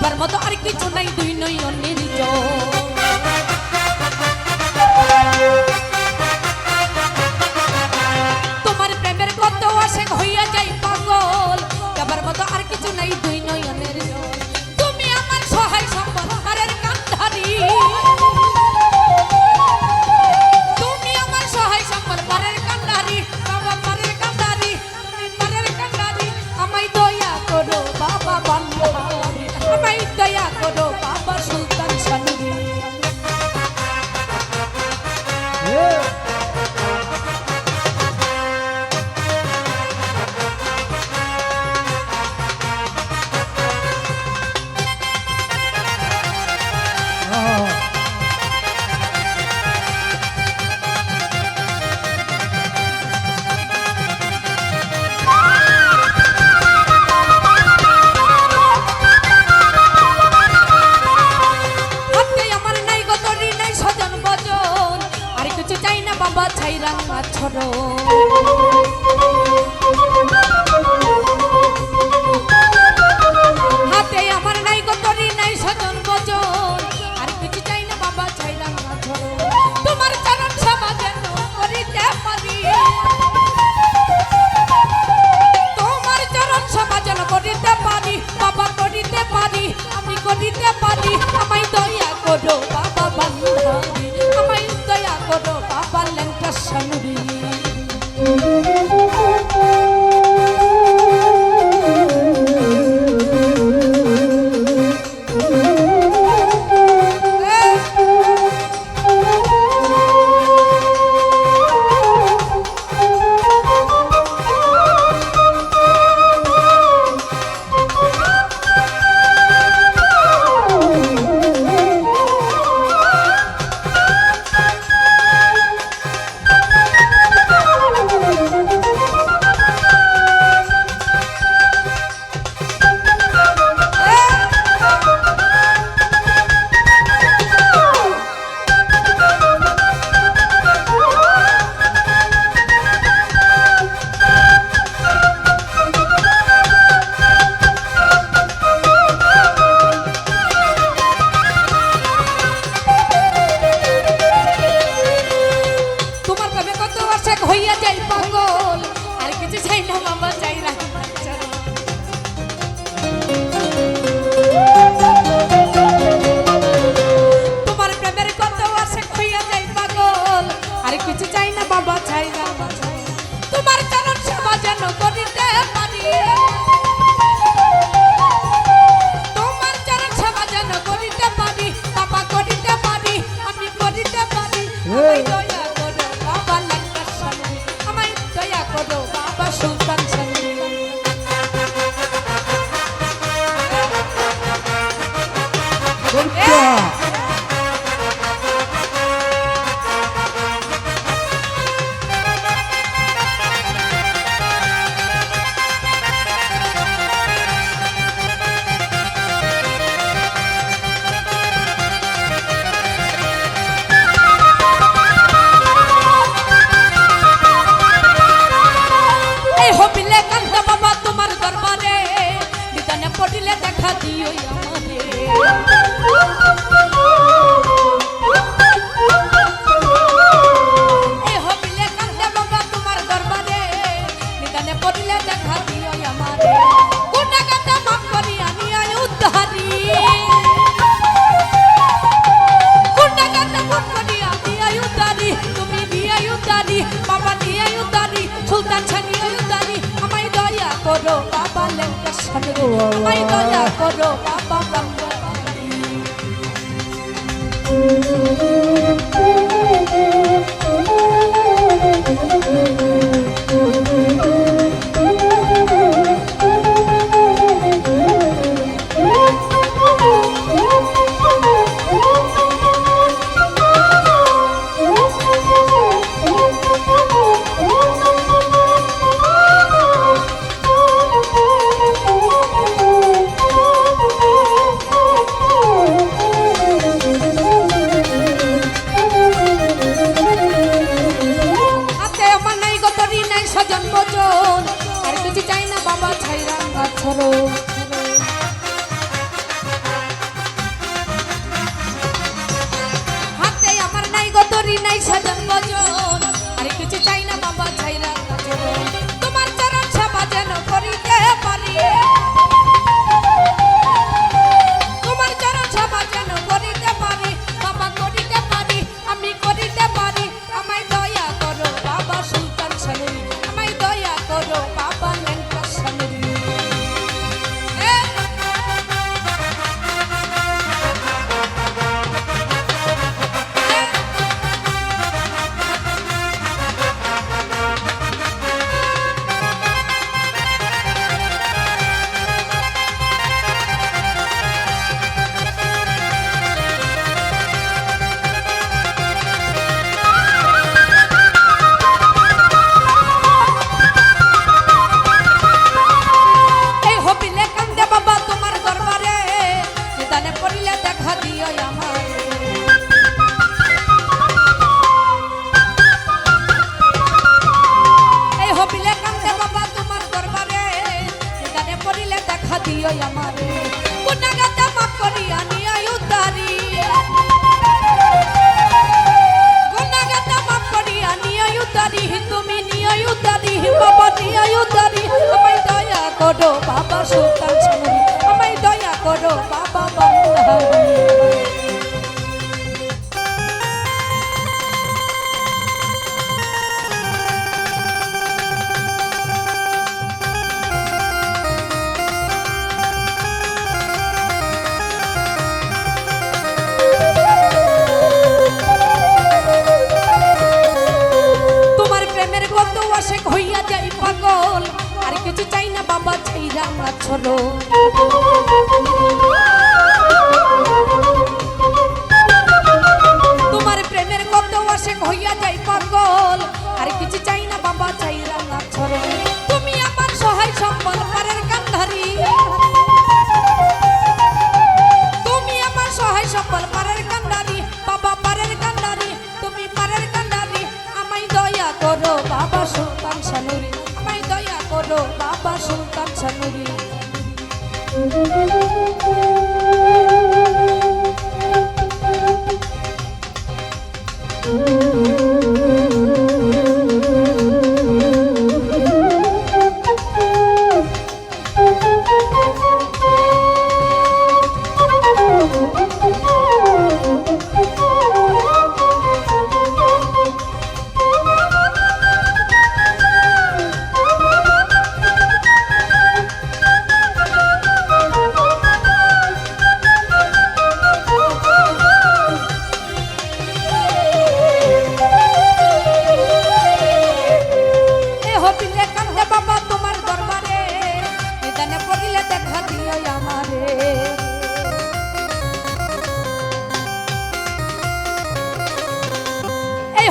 যাবার মতো আর কিছু নাই দুই নয়নের জল। তোমার প্রেমের কত আশেক হইয়া যাই পাগল, যাবার মতো আর কিছু নাই দুই নয়নের জল। তুমি আমার সহায় সম্বল পারের কান্ধারি, তুমি আমার সহায় সম্বল পারের কান্ধারি, বাবা পারের কান্ধারি, তুমি পারের কান্ধারি। আমায় দয়া করো বাবা বান্ধারি, আমায় দয়া করো বাবা সুলতান শানুরি। বাবা ছাই রাঙা ছড়ো হাতে আমার নাই গতরি নাই সজন বজন, আর কিছু চাই না বাবা ছাই রাঙা ছড়ো। তোমার চরণ সেবা যেন করিতে পারি, তোমার চরণ সেবা যেন করিতে পারি, বাবা করিতে পারি, আমি করিতে পারি। আমায় দয়া করো বাবা বান্ধারি, আমায় দয়া করো বাবা লেঙ্কা শানুরি। হইয়া যাই পাগল, আর কিছু চাই না বাবা চাই না। তোমার প্রেমের কত আশেক হইয়া যাই পাগল, আর কিছু চাই না বাবা চাই না। তোমার চরণ সেবা যেন করিতে পারি, তোমার চরণ সেবা যেন করিতে পারি, বাবা করিতে পারি, আমি করিতে পারি। দয়া করো বাবা লেঙ্কা শানুরি, আমায় দয়া করো বাবা সুলতান শানুরি। পড়িলে দেখা দিও আমারে, এ হবিলে কান্দে বাবা তোমার দরবারে, নিদানে পড়িলে দেখা দিও আমারে। গুনাহগাতা মাফ করি আমি আয় উদ্ধারি, গুনাহগাতা মাফ করি আমি আয় উদ্ধারি, তুমি দিয়ে উদ্ধারি, বাবা দিয়ে উদ্ধারি, সুলতান শানি উদ্ধারি। আমায় দয়া করো বাবা লেঙ্কা শানুরি, আমায় দয়া করো বাবা বান্ধারি। দিও আমারে গুনাহগাতা মাফ করিয়া নিয়া উদ্ধারি গুনাহগাতা মাফ করিয়া নিয়া উদ্ধারি তুমি নিয়া উদ্ধারি বাবা নিয়া উদ্ধারি আমায় দয়া করো বাবা সুলতান সানুরি আমায় দয়া করো বাবা বান্দারি আশেক হইয়া যাই পাগল আর কিছু চাই না বাবা চাইরা আমার ছলো তোমার প্রেমের কত আশেক হইয়া যাই পাগল আর কিছু চাই না বাবা চাইরা আমার ছলো তুমি আমার সহায় সম্বল পারের কান্ধারি তুমি আমার সহায় সম্বল পারের কান্ধারি বাবা পারের কান্ধারি তুমি পারের কান্ধারি আমায় দয়া করো বাবা সুলতান সানুরি আমায় দয়া করো বাবা সুলতান সানুরি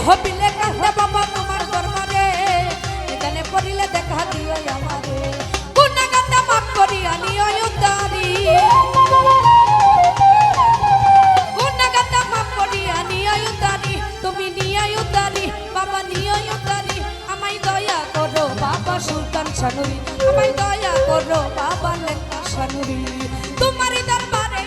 হবিলে কান্দে বাবা তোমার দরবারে এখানে পড়িলে দেখা দিও আমারে গুনাহগাতা মাফ করিয়া নিও উদ্ধারি গুনাহগাতা মাফ করিয়া নিও উদ্ধারি তুমি নিও উদ্ধারি বাবা নিও উদ্ধারি আমায় দয়া করো বাবা সুলতান সানুরি আমায় দয়া করো বাবা লেঙ্গা সানুরি তোমার দরবারে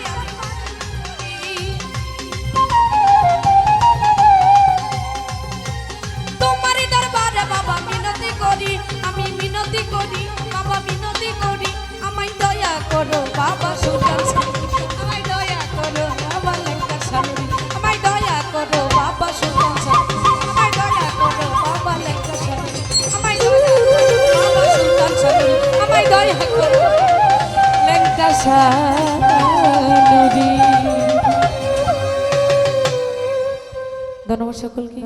আমি মিনতি করি বাবা মিনতি করি আমায় দয়া করো বাবা সুলতান সানুরি আমায় দয়া করো বাবা লেঙ্গা সানুরি আমায় দয়া করো বাবা সুলতান সানুরি আমায় দয়া করো বাবা লেঙ্গা সানুরি আমায় দয়া করো বাবা সুলতান সানুরি আমায় দয়া করো লেঙ্গা সানুরি ধন্যবাদ সকলকে।